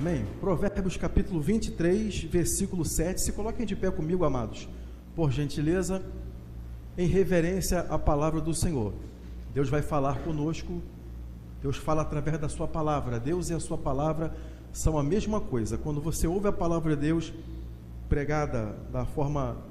Amém? Provérbios capítulo 23, versículo 7. Se coloquem de pé comigo, amados, por gentileza, em reverência à palavra do Senhor. Deus vai falar conosco, Deus fala através da sua palavra. Deus e a sua palavra são a mesma coisa. Quando você ouve a palavra de Deus pregada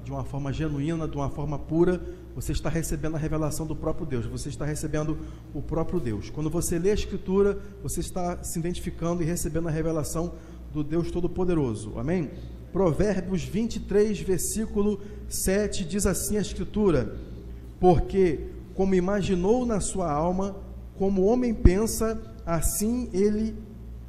de uma forma genuína, de uma forma pura, você está recebendo a revelação do próprio Deus, você está recebendo o próprio Deus. Quando você lê a Escritura, você está se identificando e recebendo a revelação do Deus Todo-Poderoso. Amém? Provérbios 23, versículo 7, diz assim a Escritura: porque como imaginou na sua alma, como o homem pensa, assim ele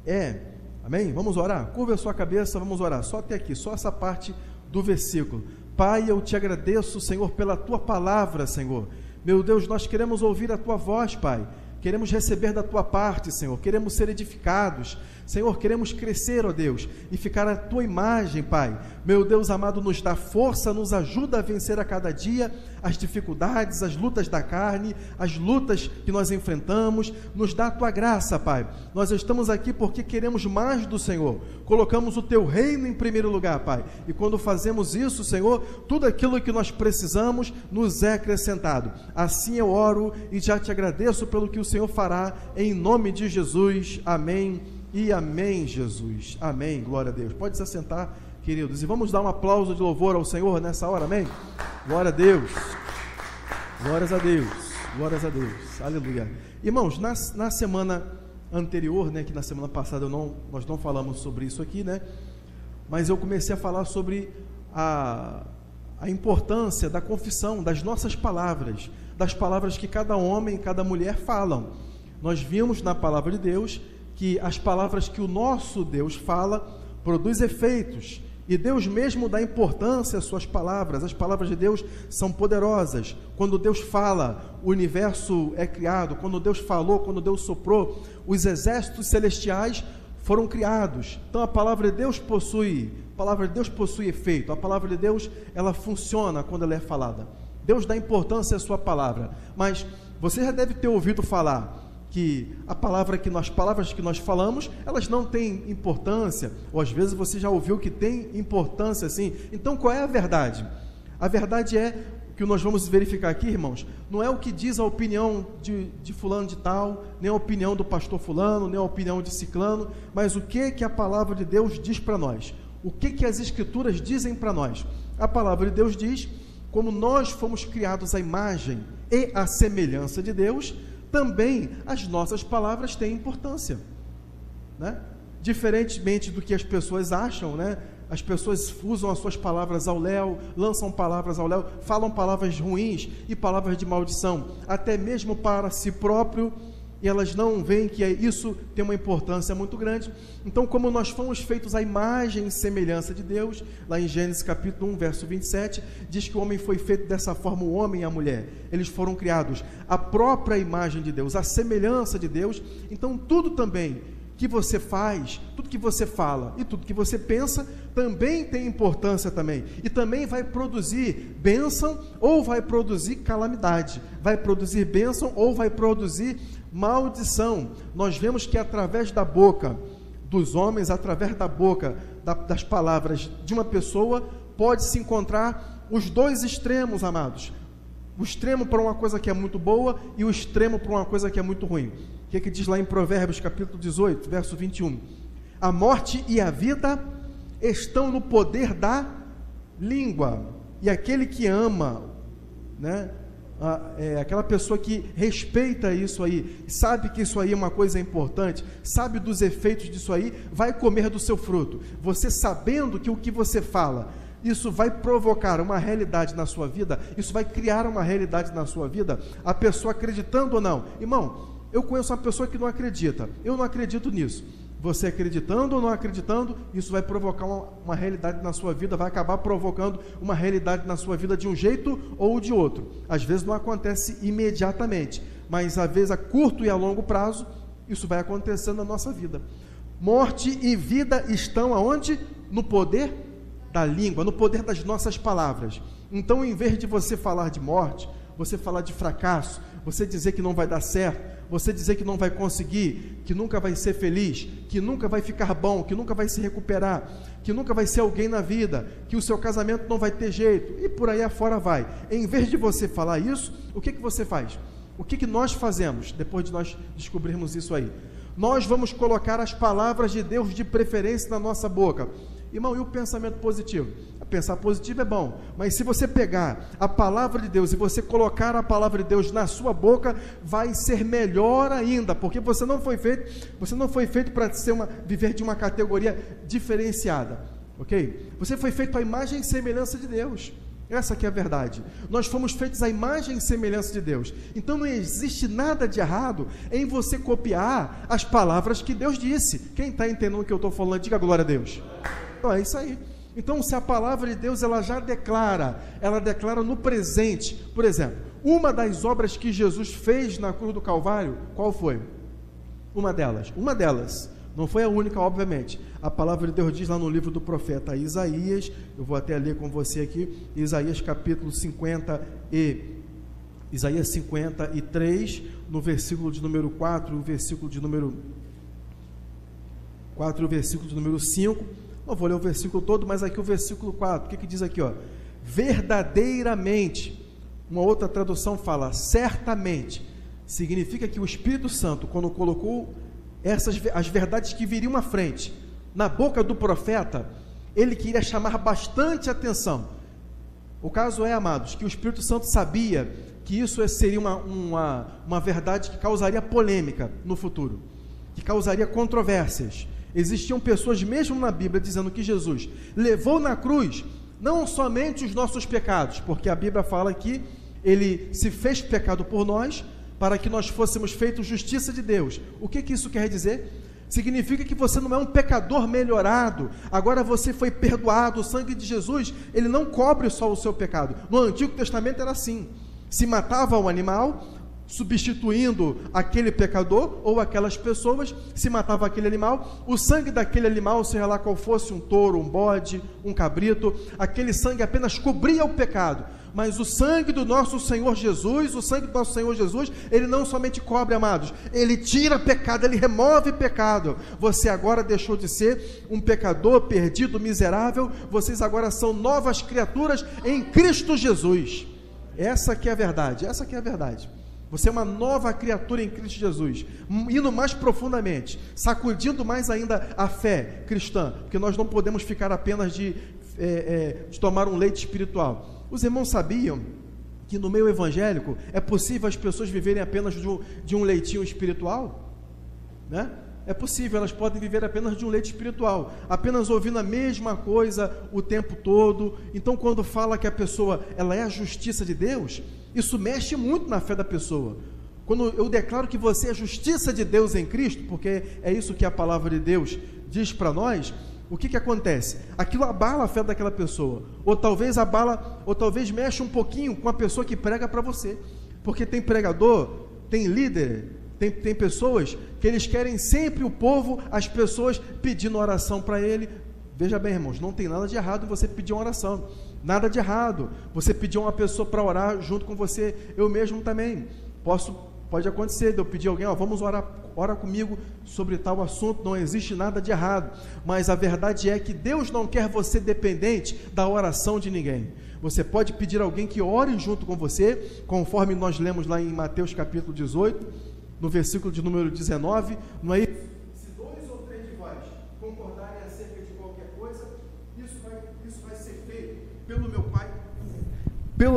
é. Amém? Vamos orar? Curva a sua cabeça, vamos orar. Só até aqui, só essa parte do versículo. Pai, eu te agradeço, Senhor, pela tua palavra, Senhor. Meu Deus, nós queremos ouvir a tua voz, Pai. Queremos receber da tua parte, Senhor. Queremos ser edificados. Senhor, queremos crescer, ó Deus, e ficar à tua imagem, Pai. Meu Deus amado, nos dá força, nos ajuda a vencer a cada dia as dificuldades, as lutas da carne, as lutas que nós enfrentamos. Nos dá a tua graça, Pai. Nós estamos aqui porque queremos mais do Senhor. Colocamos o teu reino em primeiro lugar, Pai. E quando fazemos isso, Senhor, tudo aquilo que nós precisamos nos é acrescentado. Assim eu oro e já te agradeço pelo que o Senhor fará, em nome de Jesus. Amém. E amém, Jesus. Amém, glória a Deus. Pode se assentar, queridos, e vamos dar um aplauso de louvor ao Senhor nessa hora, amém? Glória a Deus. Glórias a Deus. Glórias a Deus. Aleluia. Irmãos, na semana anterior, né, que na semana passada nós não falamos sobre isso aqui, né? Mas eu comecei a falar sobre a importância da confissão, das nossas palavras, das palavras que cada homem e cada mulher falam. Nós vimos na palavra de Deus que as palavras que o nosso Deus fala produz efeitos, e Deus mesmo dá importância às suas palavras. As palavras de Deus são poderosas. Quando Deus fala, o universo é criado. Quando Deus falou, quando Deus soprou, os exércitos celestiais foram criados. Então a palavra de Deus possui efeito. A palavra de Deus, ela funciona quando ela é falada. Deus dá importância à sua palavra. Mas você já deve ter ouvido falar que as palavras que nós falamos, elas não têm importância, ou às vezes você já ouviu que tem importância sim. Então qual é a verdade? A verdade é que nós vamos verificar aqui, irmãos, não é o que diz a opinião de fulano de tal, nem a opinião do pastor fulano, nem a opinião de ciclano, mas o que a palavra de Deus diz para nós, o que as escrituras dizem para nós. A palavra de Deus diz: como nós fomos criados à imagem e à semelhança de Deus, também as nossas palavras têm importância, né? Diferentemente do que as pessoas acham, né? As pessoas usam as suas palavras ao léu, lançam palavras ao léu, falam palavras ruins e palavras de maldição, até mesmo para si próprio, e elas não veem que isso tem uma importância muito grande. Então, como nós fomos feitos à imagem e semelhança de Deus, lá em Gênesis capítulo 1, verso 27, diz que o homem foi feito dessa forma, o homem e a mulher, eles foram criados à própria imagem de Deus, à semelhança de Deus. Então tudo também que você faz, tudo que você fala e tudo que você pensa, também tem importância também, e também vai produzir bênção ou vai produzir calamidade, vai produzir bênção ou vai produzir maldição. Nós vemos que através da boca dos homens, através da boca, das palavras de uma pessoa, pode-se encontrar os dois extremos, amados. O extremo para uma coisa que é muito boa e o extremo para uma coisa que é muito ruim. O que diz lá em Provérbios capítulo 18, verso 21? A morte e a vida estão no poder da língua, e aquele que ama, né, aquela pessoa que respeita isso aí, sabe que isso aí é uma coisa importante, sabe dos efeitos disso aí, vai comer do seu fruto. Você sabendo que o que você fala, isso vai provocar uma realidade na sua vida, isso vai criar uma realidade na sua vida, a pessoa acreditando ou não. Irmão, eu conheço uma pessoa que não acredita, eu não acredito nisso. Você acreditando ou não acreditando, isso vai provocar uma realidade na sua vida, vai acabar provocando uma realidade na sua vida de um jeito ou de outro. Às vezes não acontece imediatamente, mas às vezes a curto e a longo prazo, isso vai acontecendo na nossa vida. Morte e vida estão aonde? No poder da língua, no poder das nossas palavras. Então, em vez de você falar de morte, você falar de fracasso, você dizer que não vai dar certo, você dizer que não vai conseguir, que nunca vai ser feliz, que nunca vai ficar bom, que nunca vai se recuperar, que nunca vai ser alguém na vida, que o seu casamento não vai ter jeito, e por aí afora vai. Em vez de você falar isso, o que você faz? O que nós fazemos depois de nós descobrirmos isso aí? Nós vamos colocar as palavras de Deus de preferência na nossa boca. Irmão, e o pensamento positivo? Pensar positivo é bom, mas se você pegar a palavra de Deus e você colocar a palavra de Deus na sua boca, vai ser melhor ainda, porque você não foi feito para viver de uma categoria diferenciada, ok? Você foi feito à imagem e semelhança de Deus. Essa que é a verdade. Nós fomos feitos à imagem e semelhança de Deus. Então não existe nada de errado em você copiar as palavras que Deus disse. Quem está entendendo o que eu estou falando, diga glória a Deus. Então é isso aí. Então, se a palavra de Deus ela declara no presente. Por exemplo, uma das obras que Jesus fez na cruz do Calvário, qual foi? Uma delas. Não foi a única, obviamente. A palavra de Deus diz lá no livro do profeta Isaías, eu vou até ler com você aqui, Isaías capítulo 53, no versículo de número 4, o versículo de número 5. Não vou ler o versículo todo, mas aqui o versículo 4, o que diz aqui? Verdadeiramente, uma outra tradução fala, certamente, significa que o Espírito Santo, quando colocou as verdades que viriam à frente, na boca do profeta, ele queria chamar bastante atenção. O caso é, amados, que o Espírito Santo sabia que isso seria uma verdade que causaria polêmica no futuro, que causaria controvérsias. Existiam pessoas mesmo na Bíblia dizendo que Jesus levou na cruz não somente os nossos pecados, porque a Bíblia fala que ele se fez pecado por nós, para que nós fôssemos feitos justiça de Deus. O que isso quer dizer? Significa que você não é um pecador melhorado, agora você foi perdoado. O sangue de Jesus, ele não cobre só o seu pecado. No Antigo Testamento era assim, se matava um animal, substituindo aquele pecador ou aquelas pessoas, se matava aquele animal, o sangue daquele animal, seja lá qual fosse, um touro, um bode, um cabrito, aquele sangue apenas cobria o pecado. Mas o sangue do nosso Senhor Jesus, ele não somente cobre, amados, ele tira pecado, ele remove pecado. Você agora deixou de ser um pecador perdido, miserável, vocês agora são novas criaturas em Cristo Jesus. Essa que é a verdade. Você é uma nova criatura em Cristo Jesus, indo mais profundamente, sacudindo mais ainda a fé cristã, porque nós não podemos ficar apenas de tomar um leite espiritual. Os irmãos sabiam que no meio evangélico é possível as pessoas viverem apenas de um leitinho espiritual? Né? É possível, elas podem viver apenas de um leite espiritual, apenas ouvindo a mesma coisa o tempo todo. Então, quando fala que a pessoa ela é a justiça de Deus, isso mexe muito na fé da pessoa. Quando eu declaro que você é a justiça de Deus em Cristo, porque é isso que a palavra de Deus diz para nós, o que acontece? Aquilo abala a fé daquela pessoa, ou talvez mexe um pouquinho com a pessoa que prega para você, porque tem pregador, tem líder, tem pessoas que eles querem sempre o povo, as pessoas pedindo oração para ele. Veja bem, irmãos, não tem nada de errado em você pedir uma oração, nada de errado você pedir uma pessoa para orar junto com você. Eu mesmo também pode acontecer de eu pedir alguém, vamos ora comigo sobre tal assunto. Não existe nada de errado, mas a verdade é que Deus não quer você dependente da oração de ninguém. Você pode pedir alguém que ore junto com você, conforme nós lemos lá em Mateus capítulo 18, no versículo de número 19, não é? Se 2 ou 3 de vós concordarem acerca de qualquer coisa, isso vai ser feito pelo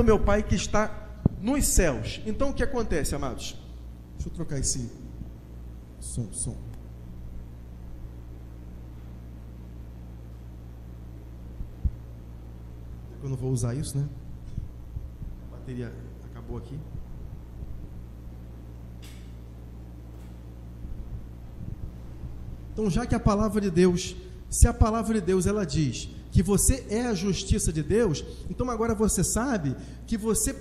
meu Pai que está nos céus. Então o que acontece, amados? Deixa eu trocar esse som. Eu não vou usar isso, né? A bateria acabou aqui. Então, já que a palavra de Deus, se a palavra de Deus ela diz que você é a justiça de Deus, então agora você sabe que você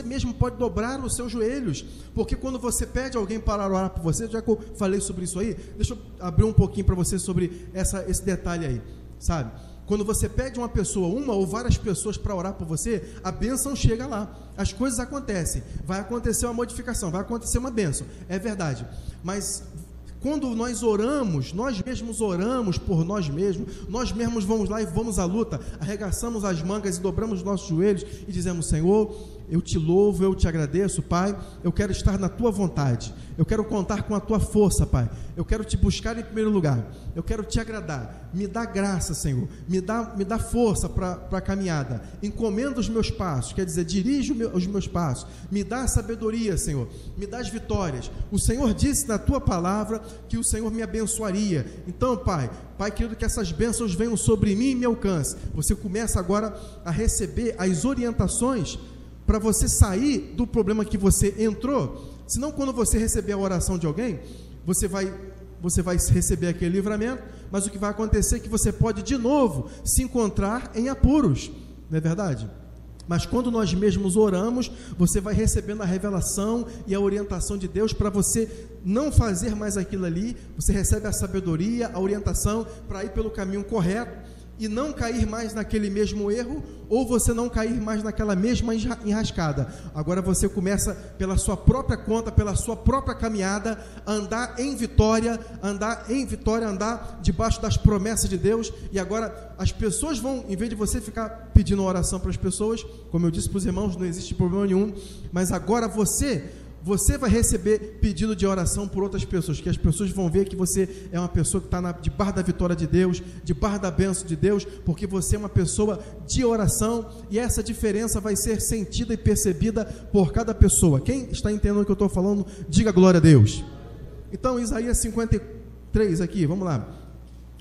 mesmo pode dobrar os seus joelhos, porque quando você pede alguém para orar por você, já que eu falei sobre isso aí, deixa eu abrir um pouquinho para você sobre esse detalhe aí, sabe? Quando você pede uma pessoa, uma ou várias pessoas para orar por você, a bênção chega lá, as coisas acontecem, vai acontecer uma modificação, vai acontecer uma bênção, é verdade, mas quando nós oramos, nós mesmos oramos por nós mesmos vamos lá e vamos à luta, arregaçamos as mangas e dobramos os nossos joelhos e dizemos: Senhor, eu te louvo, eu te agradeço, Pai, eu quero estar na tua vontade, eu quero contar com a tua força, Pai, eu quero te buscar em primeiro lugar, eu quero te agradar, me dá graça, Senhor, me dá força para a caminhada, encomenda os meus passos, quer dizer, dirige os meus passos, me dá sabedoria, Senhor, me dá as vitórias. O Senhor disse na tua palavra que o Senhor me abençoaria, então, Pai querido, que essas bênçãos venham sobre mim e me alcance. Você começa agora a receber as orientações para você sair do problema que você entrou. Senão, quando você receber a oração de alguém, você vai receber aquele livramento, mas o que vai acontecer é que você pode de novo se encontrar em apuros, não é verdade? Mas quando nós mesmos oramos, você vai recebendo a revelação e a orientação de Deus para você não fazer mais aquilo ali. Você recebe a sabedoria, a orientação para ir pelo caminho correto e não cair mais naquele mesmo erro, ou você não cair mais naquela mesma enrascada. Agora você começa pela sua própria conta, pela sua própria caminhada, a andar em vitória, andar debaixo das promessas de Deus. E agora as pessoas vão, em vez de você ficar pedindo oração para as pessoas, como eu disse para os irmãos, não existe problema nenhum, mas agora você vai receber pedido de oração por outras pessoas, que as pessoas vão ver que você é uma pessoa que está debaixo da vitória de Deus, debaixo da bênção de Deus, porque você é uma pessoa de oração, e essa diferença vai ser sentida e percebida por cada pessoa. Quem está entendendo o que eu estou falando, diga glória a Deus. Então, Isaías 53 aqui, vamos lá,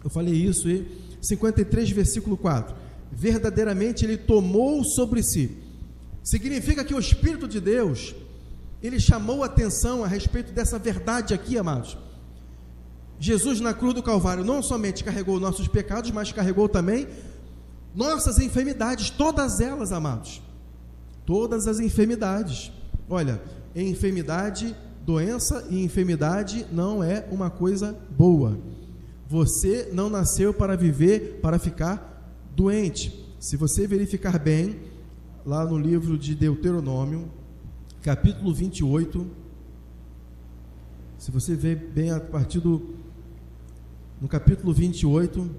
eu falei isso, e 53 versículo 4, verdadeiramente ele tomou sobre si, significa que o Espírito de Deus, ele chamou a atenção a respeito dessa verdade aqui, amados. Jesus na cruz do Calvário não somente carregou nossos pecados, mas carregou também nossas enfermidades, todas elas, amados, todas as enfermidades. Olha, enfermidade, doença e enfermidade não é uma coisa boa. Você não nasceu para viver, para ficar doente. Se você verificar bem, lá no livro de Deuteronômio, capítulo 28, se você ver bem a partir no capítulo 28,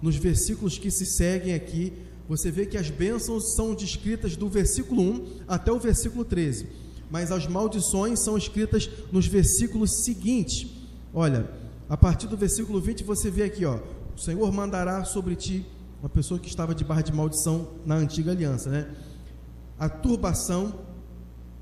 nos versículos que se seguem aqui, você vê que as bênçãos são descritas do versículo 1 até o versículo 13, mas as maldições são escritas nos versículos seguintes. Olha, a partir do versículo 20 você vê aqui, ó, o Senhor mandará sobre ti, uma pessoa que estava debaixo de maldição na antiga aliança, né? A turbação,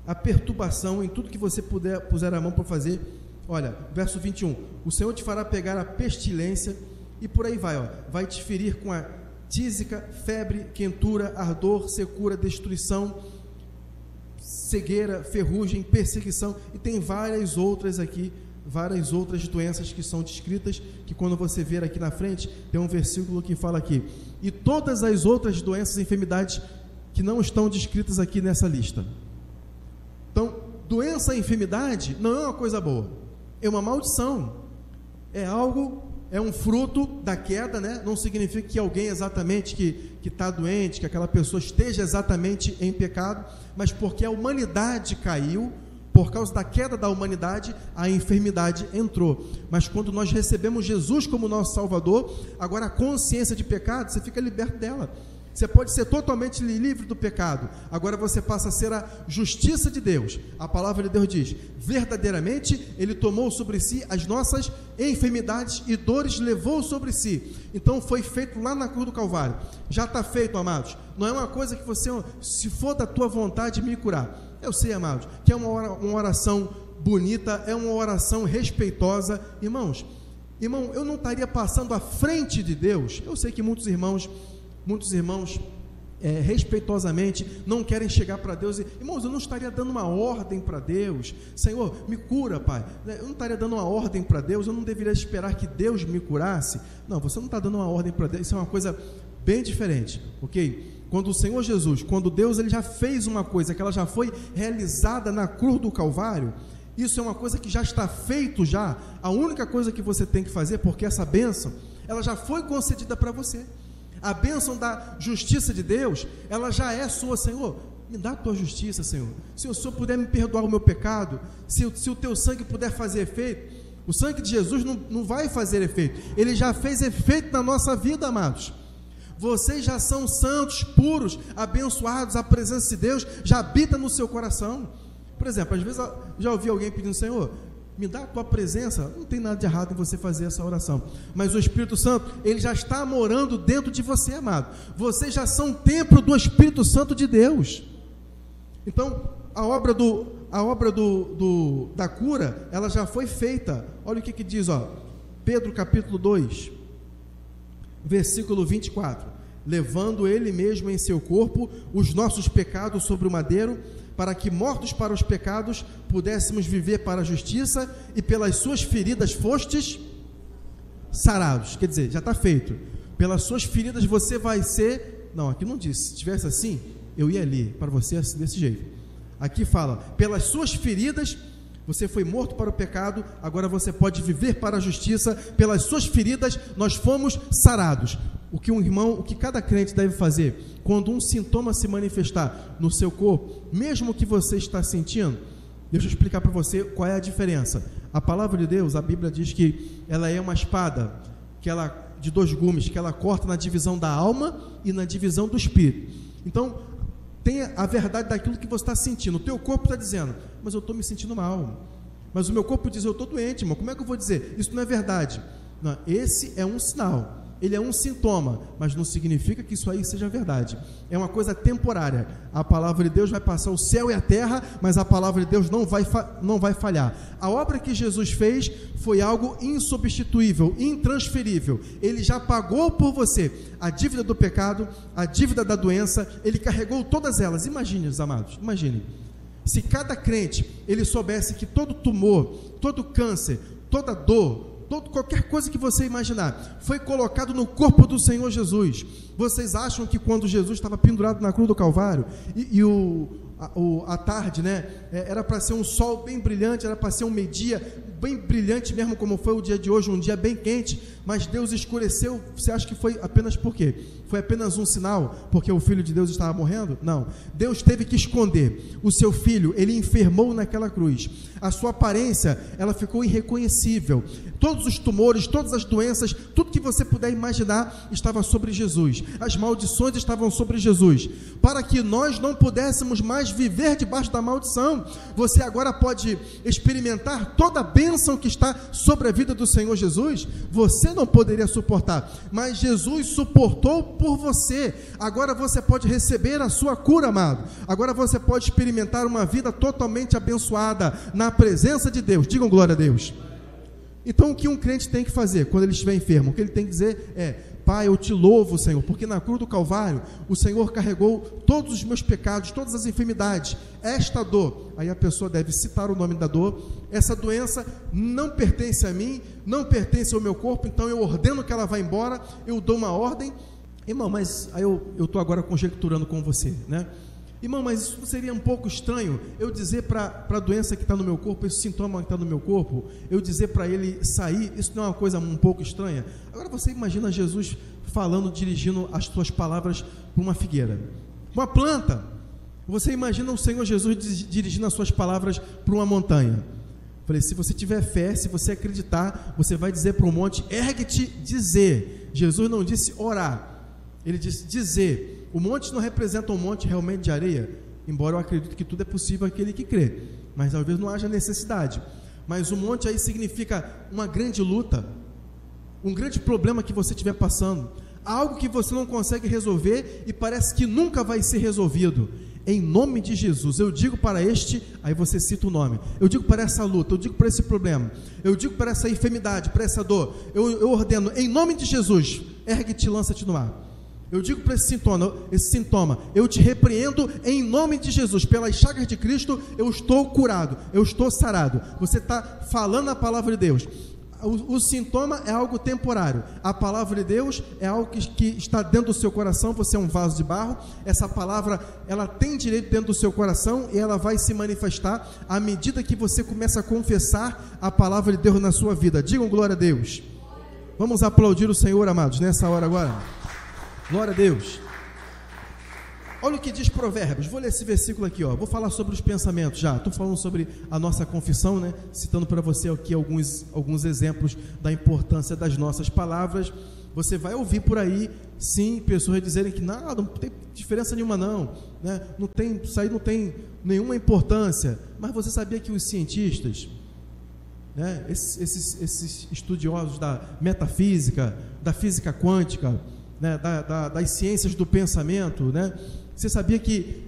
a perturbação em tudo que você puser a mão para fazer. Olha, verso 21, o Senhor te fará pegar a pestilência, e por aí vai, ó, vai te ferir com a tísica, febre, quentura, ardor, secura, destruição, cegueira, ferrugem, perseguição, e tem várias outras aqui, várias outras doenças que são descritas, que quando você ver aqui na frente, tem um versículo que fala aqui, e todas as outras doenças e enfermidades que não estão descritas aqui nessa lista. Então, doença e enfermidade não é uma coisa boa, é uma maldição, é um fruto da queda, né? Não significa que alguém exatamente que está doente, que aquela pessoa esteja exatamente em pecado, mas porque a humanidade caiu, por causa da queda da humanidade, a enfermidade entrou. Mas quando nós recebemos Jesus como nosso Salvador, agora a consciência de pecado, você fica liberto dela. Você pode ser totalmente livre do pecado. Agora você passa a ser a justiça de Deus. A palavra de Deus diz, verdadeiramente ele tomou sobre si as nossas enfermidades e dores levou sobre si. Então foi feito lá na cruz do Calvário. Já está feito, amados. Não é uma coisa que você, se for da tua vontade, me curar. Eu sei, amados, que é uma oração bonita, é uma oração respeitosa. Irmão, eu não estaria passando à frente de Deus. Eu sei que muitos irmãos respeitosamente não querem chegar para Deus e, irmãos, eu não estaria dando uma ordem para Deus, Senhor, me cura, Pai, eu não estaria dando uma ordem para Deus, eu não deveria esperar que Deus me curasse. Não, você não está dando uma ordem para Deus, isso é uma coisa bem diferente, ok? Quando o Senhor Jesus, quando Deus ele já fez uma coisa, que ela já foi realizada na cruz do Calvário, isso é uma coisa que já está feito já, a única coisa que você tem que fazer, porque essa bênção, ela já foi concedida para você. A bênção da justiça de Deus, ela já é sua. Senhor, me dá a tua justiça, Senhor. Se o Senhor puder me perdoar o meu pecado, se o teu sangue puder fazer efeito, o sangue de Jesus não vai fazer efeito, ele já fez efeito na nossa vida, amados. Vocês já são santos, puros, abençoados, a presença de Deus já habita no seu coração. Por exemplo, às vezes eu já ouvi alguém pedindo: Senhor, me dá a tua presença. Não tem nada de errado em você fazer essa oração, mas o Espírito Santo, ele já está morando dentro de você, amado. Vocês já são templo do Espírito Santo de Deus. Então, a obra da cura, ela já foi feita. Olha o que diz, Pedro capítulo 2, versículo 24: levando ele mesmo em seu corpo os nossos pecados sobre o madeiro, para que, mortos para os pecados, pudéssemos viver para a justiça, e pelas suas feridas fostes sarados. Quer dizer, já está feito. Pelas suas feridas você vai ser... Não, aqui não diz. Se tivesse assim, eu ia ler para você desse jeito. Aqui fala: pelas suas feridas você foi morto para o pecado, agora você pode viver para a justiça. Pelas suas feridas nós fomos sarados. O que cada crente deve fazer quando um sintoma se manifestar no seu corpo, mesmo que você está sentindo, deixa eu explicar para você qual é a diferença. A palavra de Deus, a Bíblia diz que ela é uma espada de 2 gumes, que ela corta na divisão da alma e na divisão do espírito. Então, tenha a verdade daquilo que você está sentindo. O teu corpo está dizendo: mas eu estou me sentindo mal. Mas o meu corpo diz: eu estou doente, irmão. Como é que eu vou dizer? Isso não é verdade. Não, esse é um sinal. Ele é um sintoma, mas não significa que isso aí seja verdade. É uma coisa temporária. A palavra de Deus vai passar o céu e a terra, mas a palavra de Deus não vai falhar. A obra que Jesus fez foi algo insubstituível, intransferível. Ele já pagou por você a dívida do pecado, a dívida da doença. Ele carregou todas elas. Imagine, amados, imagine. Se cada crente, ele soubesse que todo tumor, todo câncer, toda dor, qualquer coisa que você imaginar, foi colocado no corpo do Senhor Jesus. Vocês acham que quando Jesus estava pendurado na cruz do Calvário, a tarde, né, era para ser um sol bem brilhante, era para ser um meio-dia bem brilhante mesmo, como foi o dia de hoje, um dia bem quente, mas Deus escureceu? Você acha que foi apenas por quê? Foi apenas um sinal, porque o Filho de Deus estava morrendo? Não, Deus teve que esconder o seu Filho. Ele enfermou naquela cruz, a sua aparência, ela ficou irreconhecível, todos os tumores, todas as doenças, tudo que você puder imaginar, estava sobre Jesus, as maldições estavam sobre Jesus, para que nós não pudéssemos mais viver debaixo da maldição. Você agora pode experimentar toda a bênção que está sobre a vida do Senhor Jesus. Você não poderia suportar, mas Jesus suportou por você. Agora você pode receber a sua cura, amado. Agora você pode experimentar uma vida totalmente abençoada na presença de Deus. Digam glória a Deus. Então, o que um crente tem que fazer quando ele estiver enfermo? O que ele tem que dizer é: Pai, eu te louvo, Senhor, porque na cruz do Calvário o Senhor carregou todos os meus pecados, todas as enfermidades, esta dor. Aí a pessoa deve citar o nome da dor. Essa doença não pertence a mim, não pertence ao meu corpo, então eu ordeno que ela vá embora. Eu dou uma ordem. Irmão, mas aí eu estou agora conjecturando com você, né? Irmão, mas isso seria um pouco estranho eu dizer para a doença que está no meu corpo, esse sintoma que está no meu corpo, eu dizer para ele sair? Isso não é uma coisa um pouco estranha? Agora você imagina Jesus falando, dirigindo as suas palavras para uma figueira, uma planta. Você imagina o Senhor Jesus dirigindo as suas palavras para uma montanha. Falei: se você tiver fé, se você acreditar, você vai dizer para o monte: ergue-te, dizer. Jesus não disse orar, ele disse dizer. O monte não representa um monte realmente de areia, embora eu acredite que tudo é possível àquele que crê, mas talvez não haja necessidade. Mas o monte aí significa uma grande luta, um grande problema que você estiver passando, algo que você não consegue resolver e parece que nunca vai ser resolvido. Em nome de Jesus, eu digo para aí você cita o nome, eu digo para essa luta, eu digo para esse problema, eu digo para essa enfermidade, para essa dor, eu ordeno, em nome de Jesus, ergue-te e lança-te no ar. Eu digo para esse sintoma, eu te repreendo em nome de Jesus, pelas chagas de Cristo, eu estou curado, eu estou sarado. Você está falando a palavra de Deus. O sintoma é algo temporário, a palavra de Deus é algo que está dentro do seu coração. Você é um vaso de barro, essa palavra, ela tem direito dentro do seu coração e ela vai se manifestar à medida que você começa a confessar a palavra de Deus na sua vida. Digam glória a Deus. Vamos aplaudir o Senhor, amados, nessa hora agora. Glória a Deus. Olha o que diz Provérbios. Vou ler esse versículo aqui, ó. Vou falar sobre os pensamentos já. Estou falando sobre a nossa confissão, né? Citando para você aqui alguns exemplos da importância das nossas palavras. Você vai ouvir por aí, sim, pessoas dizerem que nada, não tem diferença nenhuma não, né? Isso aí não tem nenhuma importância. Mas você sabia que os cientistas, né, esses estudiosos da metafísica, da física quântica, né, das ciências do pensamento, né, você sabia que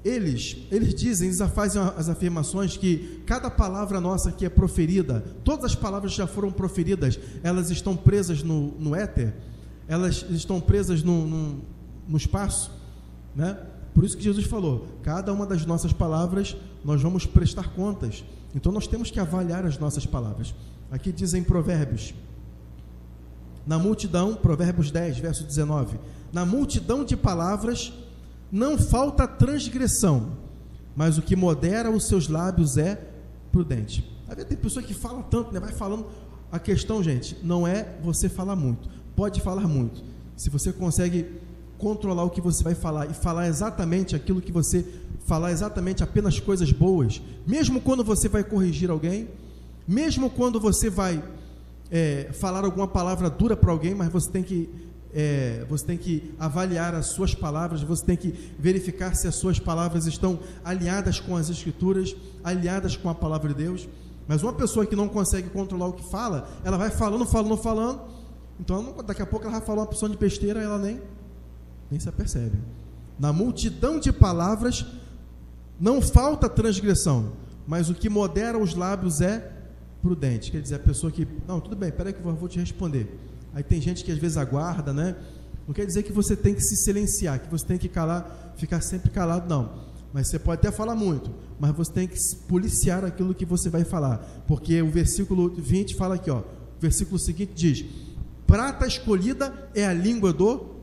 eles dizem, eles fazem as afirmações que cada palavra nossa que é proferida, todas as palavras que já foram proferidas, elas estão presas no éter, elas estão presas no espaço, né? Por isso que Jesus falou, cada uma das nossas palavras nós vamos prestar contas, então nós temos que avaliar as nossas palavras. Aqui dizem Provérbios, na multidão, Provérbios 10, verso 19, na multidão de palavras não falta transgressão, mas o que modera os seus lábios é prudente. Tem pessoa que fala tanto, né? Vai falando. A questão, gente, não é você falar muito. Pode falar muito. Se você consegue controlar o que você vai falar e falar exatamente aquilo que você falar, exatamente apenas coisas boas, mesmo quando você vai corrigir alguém, mesmo quando você vai falar alguma palavra dura para alguém, mas você tem que avaliar as suas palavras, você tem que verificar se as suas palavras estão alinhadas com as Escrituras, alinhadas com a palavra de Deus. Mas uma pessoa que não consegue controlar o que fala, ela vai falando, então daqui a pouco ela vai falar uma porção de besteira, ela nem se apercebe. Na multidão de palavras não falta transgressão, mas o que modera os lábios é prudente. Quer dizer, a pessoa que, não, tudo bem, peraí que eu vou te responder. Aí tem gente que às vezes aguarda, né? Não quer dizer que você tem que se silenciar, que você tem que calar, ficar sempre calado, não. Mas você pode até falar muito, mas você tem que policiar aquilo que você vai falar. Porque o versículo 20 fala aqui, ó. O versículo seguinte diz: prata escolhida é a língua do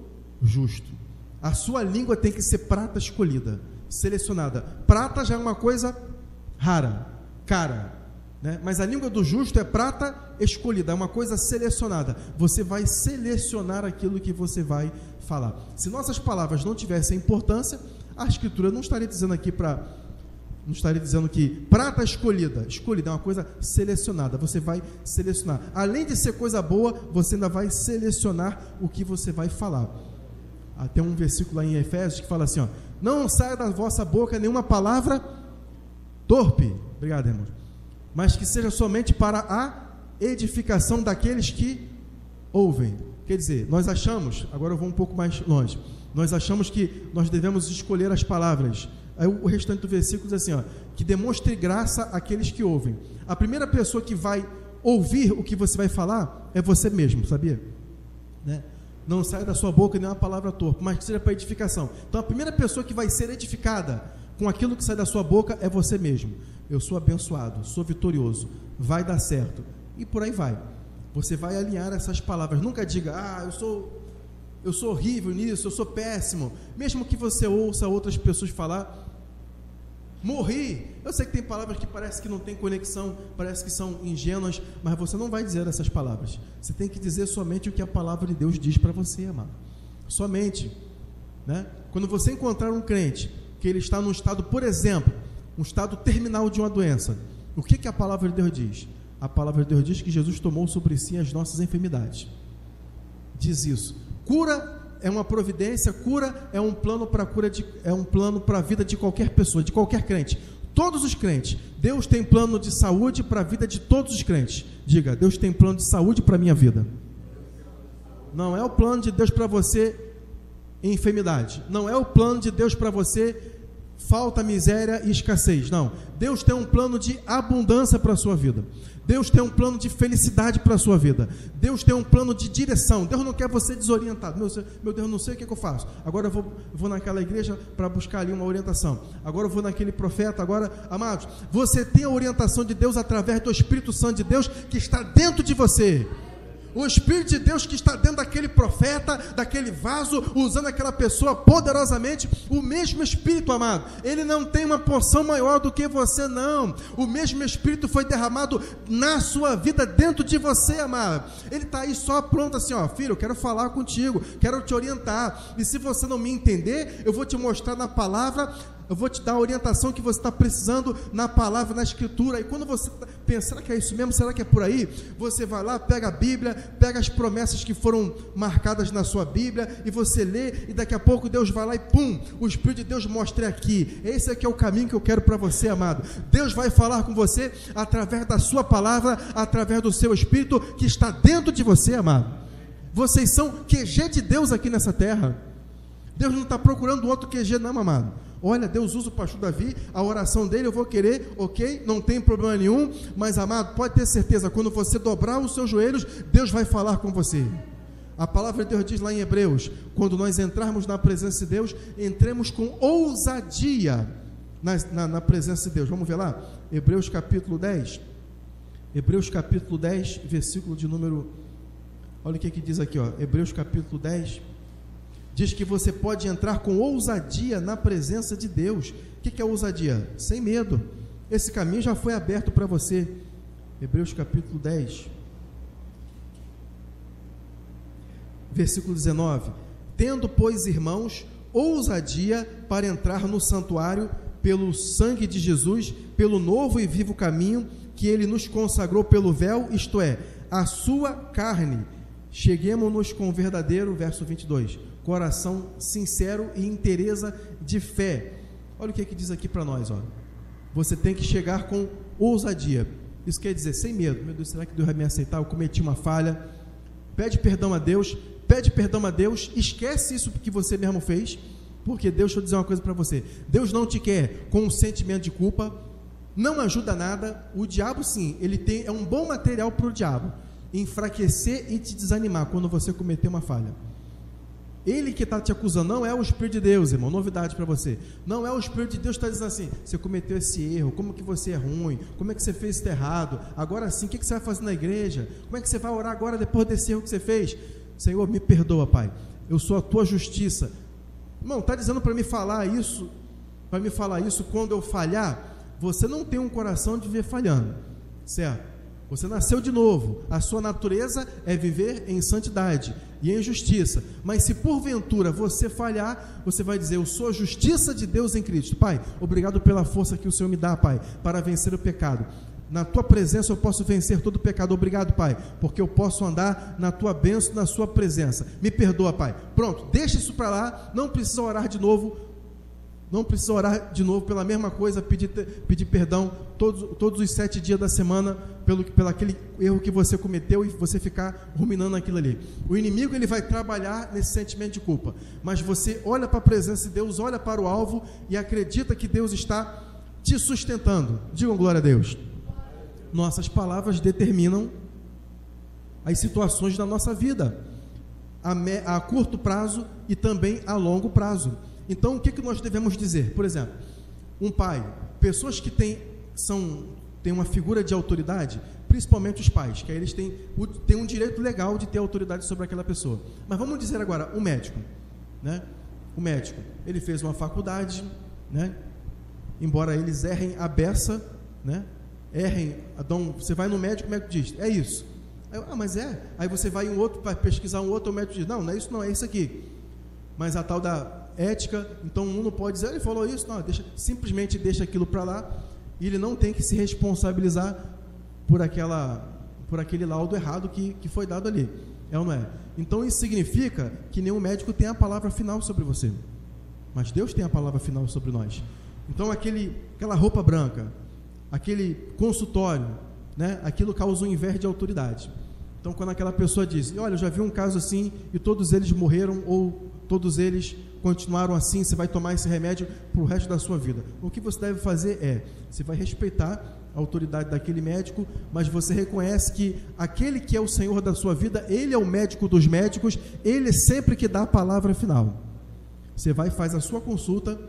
justo. A sua língua tem que ser prata escolhida, selecionada. Prata já é uma coisa rara, cara, né? Mas a língua do justo é prata escolhida, é uma coisa selecionada. Você vai selecionar aquilo que você vai falar. Se nossas palavras não tivessem importância, a Escritura não estaria dizendo aqui não estaria dizendo que prata escolhida é uma coisa selecionada. Você vai selecionar. Além de ser coisa boa, você ainda vai selecionar o que você vai falar. Tem um versículo lá em Efésios que fala assim, ó: não saia da vossa boca nenhuma palavra torpe, obrigado, irmão, mas que seja somente para a edificação daqueles que ouvem. Quer dizer, nós achamos, agora eu vou um pouco mais longe, nós achamos que nós devemos escolher as palavras. Aí o restante do versículo diz assim, ó, que demonstre graça àqueles que ouvem. A primeira pessoa que vai ouvir o que você vai falar é você mesmo, sabia? Né? Não saia da sua boca nenhuma palavra torpe, mas que seja para edificação. Então a primeira pessoa que vai ser edificada com aquilo que sai da sua boca é você mesmo. Eu sou abençoado, sou vitorioso, vai dar certo, e por aí vai. Você vai alinhar essas palavras. Nunca diga, eu sou horrível nisso, eu sou péssimo. Mesmo que você ouça outras pessoas falar, morri. Eu sei que tem palavras que parece que não tem conexão, parece que são ingênuas, mas você não vai dizer essas palavras. Você tem que dizer somente o que a palavra de Deus diz para você, amado. Somente, né? Quando você encontrar um crente que ele está num estado, por exemplo, um estado terminal de uma doença, o que a palavra de Deus diz? A palavra de Deus diz que Jesus tomou sobre si as nossas enfermidades. Diz isso. Cura é uma providência, cura é um plano para a vida de qualquer pessoa, de qualquer crente. Todos os crentes. Deus tem plano de saúde para a vida de todos os crentes. Diga, Deus tem plano de saúde para a minha vida. Não é o plano de Deus para você enfermidade. Não é o plano de Deus para você falta, miséria e escassez. Não. Deus tem um plano de abundância para a sua vida. Deus tem um plano de felicidade para a sua vida. Deus tem um plano de direção. Deus não quer você desorientado. Meu Deus, não sei o que eu faço. Agora eu vou naquela igreja para buscar ali uma orientação. Agora eu vou naquele profeta. Agora, amados, você tem a orientação de Deus através do Espírito Santo de Deus que está dentro de você. O Espírito de Deus que está dentro daquele profeta, daquele vaso, usando aquela pessoa poderosamente, o mesmo Espírito, amado, ele não tem uma porção maior do que você, não. O mesmo Espírito foi derramado na sua vida, dentro de você, amado. Ele está aí só pronto assim, ó, filho, eu quero falar contigo, quero te orientar, e se você não me entender, eu vou te mostrar na palavra, eu vou te dar a orientação que você está precisando na palavra, na escritura. E quando você pensa, será que é isso mesmo? Será que é por aí? Você vai lá, pega a Bíblia, pega as promessas que foram marcadas na sua Bíblia, e você lê, e daqui a pouco Deus vai lá e pum, o Espírito de Deus mostra aqui. Esse aqui é o caminho que eu quero para você, amado. Deus vai falar com você através da sua palavra, através do seu Espírito que está dentro de você, amado. Vocês são QG de Deus aqui nessa terra. Deus não está procurando outro QG não, amado. Olha, Deus usa o pastor Davi, a oração dele eu vou querer, ok, não tem problema nenhum, mas amado, pode ter certeza, quando você dobrar os seus joelhos, Deus vai falar com você. A palavra de Deus diz lá em Hebreus, quando nós entrarmos na presença de Deus, entremos com ousadia na presença de Deus. Vamos ver lá? Hebreus capítulo 10, versículo de número, olha o que diz aqui, ó, Hebreus capítulo 10, diz que você pode entrar com ousadia na presença de Deus. O que é ousadia? Sem medo. Esse caminho já foi aberto para você. Hebreus capítulo 10, versículo 19. Tendo, pois, irmãos, ousadia para entrar no santuário pelo sangue de Jesus, pelo novo e vivo caminho que ele nos consagrou pelo véu, isto é, a sua carne. Cheguemos-nos com o verdadeiro, verso 22, coração sincero e inteireza de fé. Olha o que diz aqui para nós, ó. Você tem que chegar com ousadia. Isso quer dizer, sem medo. Meu Deus, será que Deus vai me aceitar? Eu cometi uma falha. Pede perdão a Deus, esquece isso que você mesmo fez, porque Deus, deixa eu dizer uma coisa para você, Deus não te quer com um sentimento de culpa, não ajuda nada. O diabo sim, é um bom material para o diabo enfraquecer e te desanimar quando você cometer uma falha. Ele que está te acusando não é o Espírito de Deus, irmão, novidade para você, não é o Espírito de Deus que está dizendo assim, você cometeu esse erro, como que você é ruim, como é que você fez isso errado, agora sim, o que você vai fazer na igreja, como é que você vai orar agora depois desse erro que você fez? Senhor, me perdoa, Pai, eu sou a tua justiça. Irmão, está dizendo para me falar isso quando eu falhar? Você não tem um coração de viver falhando, certo? Você nasceu de novo, a sua natureza é viver em santidade e em justiça, mas se porventura você falhar, você vai dizer, eu sou a justiça de Deus em Cristo. Pai, obrigado pela força que o Senhor me dá, Pai, para vencer o pecado. Na tua presença eu posso vencer todo o pecado. Obrigado, Pai, porque eu posso andar na tua bênção, na sua presença. Me perdoa, Pai. Pronto, deixa isso para lá, não precisa orar de novo. Não precisa orar de novo pela mesma coisa, pedir perdão todos os 7 dias da semana pelo aquele erro que você cometeu e você ficar ruminando aquilo ali. O inimigo ele vai trabalhar nesse sentimento de culpa, mas você olha para a presença de Deus, olha para o alvo e acredita que Deus está te sustentando. Digam glória a Deus. Nossas palavras determinam as situações da nossa vida, a curto prazo e também a longo prazo. Então, o que nós devemos dizer? Por exemplo, um pai, pessoas que têm uma figura de autoridade, principalmente os pais, que aí eles têm um direito legal de ter autoridade sobre aquela pessoa. Mas vamos dizer agora, um médico, né? O médico, ele fez uma faculdade, né? Embora eles errem a beça, né? Você vai no médico, o médico diz, é isso. Mas é? Aí você vai em um outro, para pesquisar um outro, o médico diz, não é isso não, é isso aqui. Mas a tal da ética, então um não pode dizer, ele falou isso, não, simplesmente deixa aquilo para lá, e ele não tem que se responsabilizar por aquele laudo errado que foi dado ali, é ou não é? Então isso significa que nenhum médico tem a palavra final sobre você, mas Deus tem a palavra final sobre nós. Então aquela roupa branca, aquele consultório, né, aquilo causa um inveja de autoridade. Então quando aquela pessoa diz, olha, eu já vi um caso assim, e todos eles morreram, ou todos eles continuaram assim, você vai tomar esse remédio para o resto da sua vida. O que você deve fazer você vai respeitar a autoridade daquele médico, mas você reconhece que aquele que é o Senhor da sua vida, Ele é o médico dos médicos, Ele é sempre que dá a palavra final. Você vai e faz a sua consulta,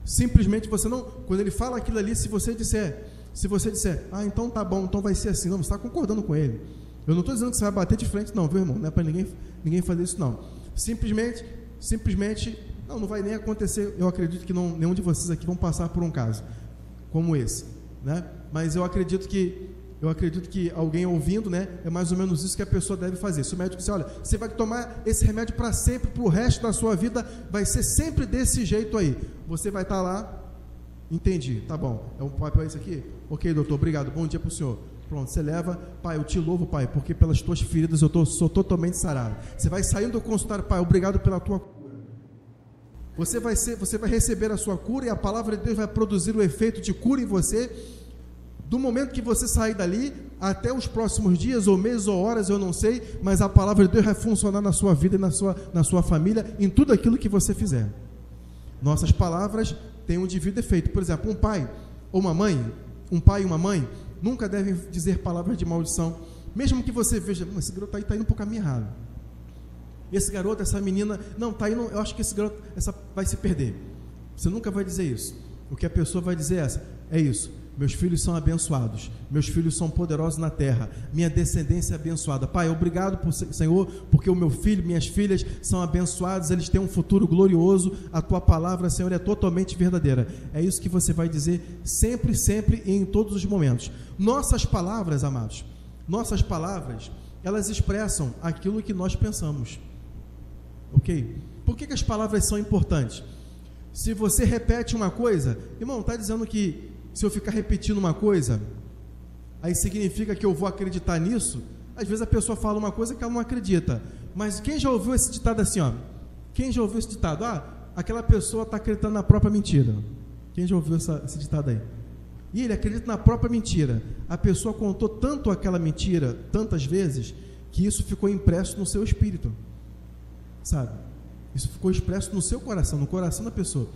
simplesmente você não, quando Ele fala aquilo ali, se você disser, então tá bom, então vai ser assim, não, você está concordando com Ele. Eu não estou dizendo que você vai bater de frente, não, viu, irmão? Não é para ninguém fazer isso, não. Simplesmente, não vai nem acontecer. Eu acredito que nenhum de vocês aqui vão passar por um caso como esse, né? Mas eu acredito que alguém ouvindo, né, é mais ou menos isso que a pessoa deve fazer. Se o médico disser, olha, você vai tomar esse remédio para sempre, para o resto da sua vida, vai ser sempre desse jeito aí. Você vai estar lá, entendi, tá bom, é um papel isso aqui? Ok, doutor, obrigado, bom dia para o senhor. Pronto, você leva, pai, eu te louvo, pai, porque pelas tuas feridas eu sou totalmente sarado. Você vai saindo do consultório, pai, obrigado pela tua cura. Você vai receber a sua cura e a palavra de Deus vai produzir o efeito de cura em você. Do momento que você sair dali, até os próximos dias, ou meses, ou horas, eu não sei, mas a palavra de Deus vai funcionar na sua vida e na sua família, em tudo aquilo que você fizer. Nossas palavras têm um devido efeito. Por exemplo, um pai ou uma mãe, um pai e uma mãe, nunca devem dizer palavras de maldição, mesmo que você veja, esse garoto está indo para o caminho errado. Esse garoto, essa menina, não, está indo, eu acho que esse garoto vai se perder. Você nunca vai dizer isso. O que a pessoa vai dizer é isso. Meus filhos são abençoados, meus filhos são poderosos na terra, minha descendência é abençoada. Pai, obrigado, Senhor, porque o meu filho, minhas filhas são abençoados, eles têm um futuro glorioso, a tua palavra, Senhor, é totalmente verdadeira. É isso que você vai dizer sempre, sempre e em todos os momentos. Nossas palavras, amados, elas expressam aquilo que nós pensamos, ok? Por que as palavras são importantes? Se você repete uma coisa, irmão, está dizendo que se eu ficar repetindo uma coisa, aí significa que eu vou acreditar nisso? Às vezes a pessoa fala uma coisa que ela não acredita. Mas quem já ouviu esse ditado assim, ó? Quem já ouviu esse ditado? Aquela pessoa está acreditando na própria mentira. Quem já ouviu esse ditado aí? E ele acredita na própria mentira. A pessoa contou tanto aquela mentira, tantas vezes, que isso ficou impresso no seu espírito. Sabe? Isso ficou expresso no seu coração, no coração da pessoa.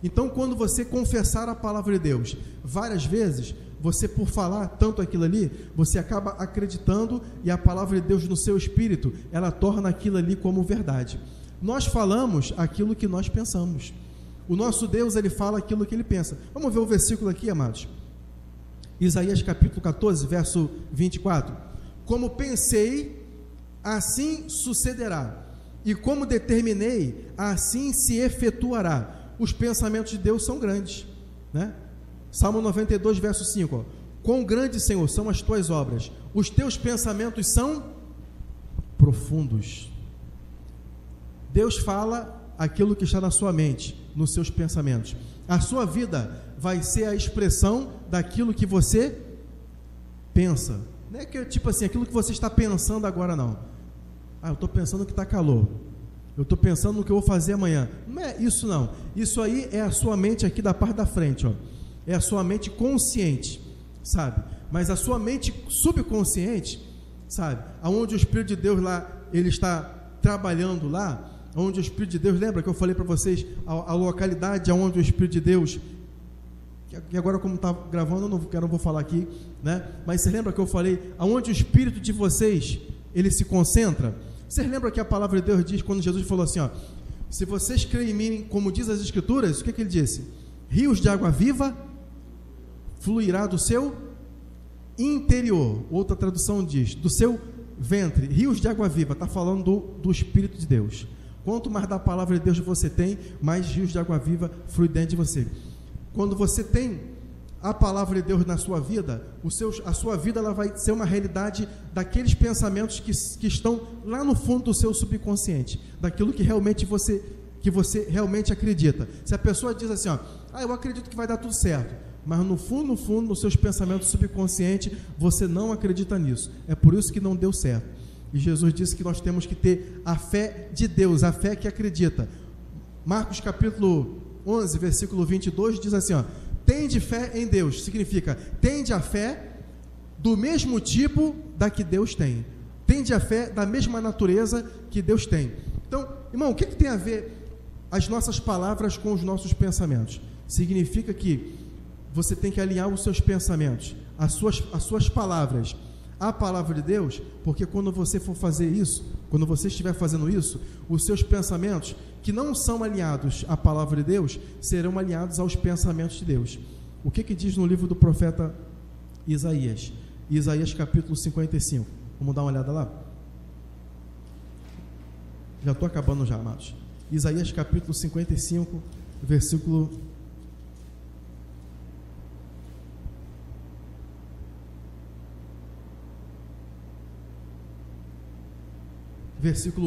Então, quando você confessar a palavra de Deus várias vezes, você, por falar tanto aquilo ali, você acaba acreditando, e a palavra de Deus no seu espírito, ela torna aquilo ali como verdade. Nós falamos aquilo que nós pensamos. O nosso Deus, ele fala aquilo que ele pensa. Vamos ver o versículo aqui, amados. Isaías capítulo 14, verso 24. Como pensei, assim sucederá, e como determinei, assim se efetuará. Os pensamentos de Deus são grandes, né? Salmo 92, verso 5, ó. Quão grandes, Senhor, são as tuas obras, os teus pensamentos são profundos. Deus fala aquilo que está na sua mente, nos seus pensamentos. A sua vida vai ser a expressão daquilo que você pensa. Não é que tipo assim, aquilo que você está pensando agora, não. Eu estou pensando que está calor. Eu estou pensando no que eu vou fazer amanhã. Não é isso, não. Isso aí é a sua mente aqui da parte da frente, ó. É a sua mente consciente, sabe? Mas a sua mente subconsciente, sabe? Aonde o Espírito de Deus lá, ele está trabalhando lá, onde o Espírito de Deus, lembra que eu falei para vocês a localidade aonde o Espírito de Deus, que agora como está gravando, eu não vou falar aqui, né? Mas você lembra que eu falei aonde o Espírito de vocês, ele se concentra? Você lembra que a palavra de Deus diz, quando Jesus falou assim, ó, se vocês creem em mim, como diz as Escrituras, o que ele disse? Rios de água viva fluirá do seu interior. Outra tradução diz, do seu ventre. Rios de água viva, está falando do Espírito de Deus. Quanto mais da palavra de Deus você tem, mais rios de água viva fluem dentro de você. Quando você tem a palavra de Deus na sua vida, a sua vida ela vai ser uma realidade daqueles pensamentos que estão lá no fundo do seu subconsciente, daquilo que realmente você realmente acredita. Se a pessoa diz assim, ó, eu acredito que vai dar tudo certo, mas no fundo, nos seus pensamentos subconscientes, você não acredita nisso. É por isso que não deu certo. E Jesus disse que nós temos que ter a fé de Deus, a fé que acredita. Marcos capítulo 11, versículo 22, diz assim, ó, tende fé em Deus, significa, tende a fé do mesmo tipo da que Deus tem. Tende a fé da mesma natureza que Deus tem. Então, irmão, o que tem a ver as nossas palavras com os nossos pensamentos? Significa que você tem que alinhar os seus pensamentos, as suas palavras, à palavra de Deus, porque quando você for fazer isso, quando você estiver fazendo isso, os seus pensamentos, que não são alinhados à palavra de Deus, serão alinhados aos pensamentos de Deus. O que diz no livro do profeta Isaías? Isaías capítulo 55. Vamos dar uma olhada lá? Já estou acabando já, amados. Isaías capítulo 55, versículo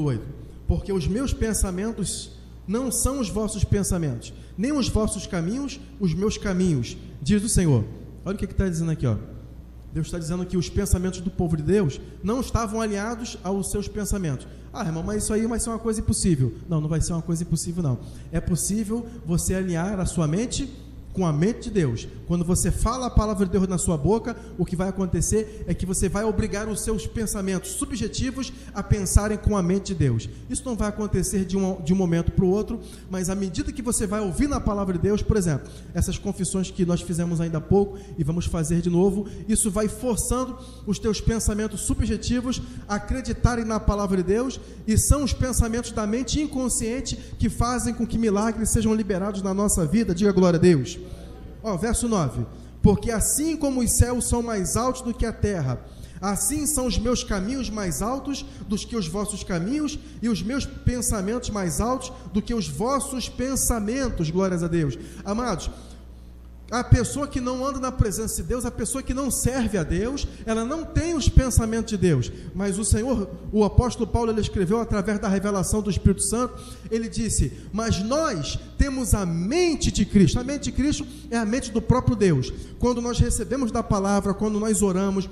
8. Porque os meus pensamentos não são os vossos pensamentos, nem os vossos caminhos, os meus caminhos, diz o Senhor. Olha o que está dizendo aqui, ó. Deus está dizendo que os pensamentos do povo de Deus não estavam alinhados aos seus pensamentos. Ah, irmão, mas isso aí vai ser uma coisa impossível. Não, não vai ser uma coisa impossível, não. É possível você alinhar a sua mente com a mente de Deus. Quando você fala a palavra de Deus na sua boca, o que vai acontecer é que você vai obrigar os seus pensamentos subjetivos a pensarem com a mente de Deus. Isso não vai acontecer de um momento para o outro, mas à medida que você vai ouvir na palavra de Deus, por exemplo, essas confissões que nós fizemos ainda há pouco e vamos fazer de novo, isso vai forçando os teus pensamentos subjetivos a acreditarem na palavra de Deus, e são os pensamentos da mente inconsciente que fazem com que milagres sejam liberados na nossa vida. Diga glória a Deus. Verso 9: porque assim como os céus são mais altos do que a terra, assim são os meus caminhos mais altos do que os vossos caminhos, e os meus pensamentos mais altos do que os vossos pensamentos. Glórias a Deus. Amados, a pessoa que não anda na presença de Deus, a pessoa que não serve a Deus, ela não tem os pensamentos de Deus. Mas o Senhor, o apóstolo Paulo, ele escreveu através da revelação do Espírito Santo, ele disse: mas nós temos a mente de Cristo. A mente de Cristo é a mente do próprio Deus. Quando nós recebemos da palavra, quando nós oramos,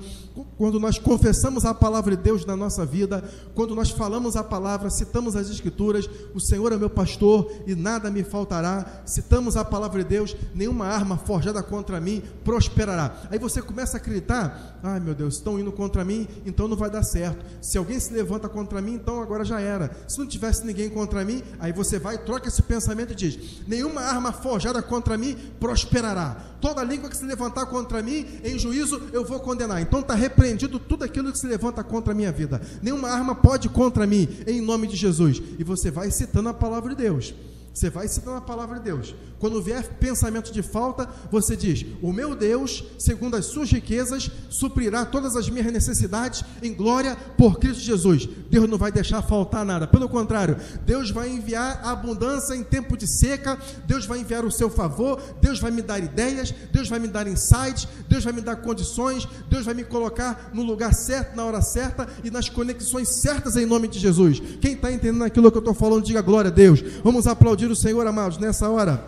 quando nós confessamos a palavra de Deus na nossa vida, quando nós falamos a palavra, citamos as Escrituras, o Senhor é meu pastor e nada me faltará, citamos a palavra de Deus, nenhuma arma forjada contra mim prosperará. Aí você começa a acreditar: ai meu Deus, estão indo contra mim, então não vai dar certo. Se alguém se levanta contra mim, então agora já era. Se não tivesse ninguém contra mim, aí você vai, troca esse pensamento e diz: nenhuma arma forjada contra mim prosperará. Toda língua que se levantar contra mim, em juízo eu vou condenar. Então está repreendido tudo aquilo que se levanta contra a minha vida. Nenhuma arma pode contra mim, em nome de Jesus. E você vai citando a palavra de Deus. Você vai citando a palavra de Deus. Quando vier pensamento de falta, você diz: o meu Deus, segundo as suas riquezas, suprirá todas as minhas necessidades em glória por Cristo Jesus. Deus não vai deixar faltar nada. Pelo contrário, Deus vai enviar abundância em tempo de seca. Deus vai enviar o seu favor. Deus vai me dar ideias. Deus vai me dar insights. Deus vai me dar condições. Deus vai me colocar no lugar certo, na hora certa e nas conexões certas, em nome de Jesus. Quem está entendendo aquilo que eu estou falando, diga glória a Deus. Vamos aplaudir o Senhor, amados, nessa hora.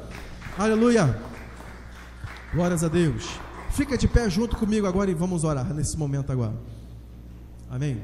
Aleluia. Glórias a Deus. Fica de pé junto comigo agora e vamos orar nesse momento agora. Amém.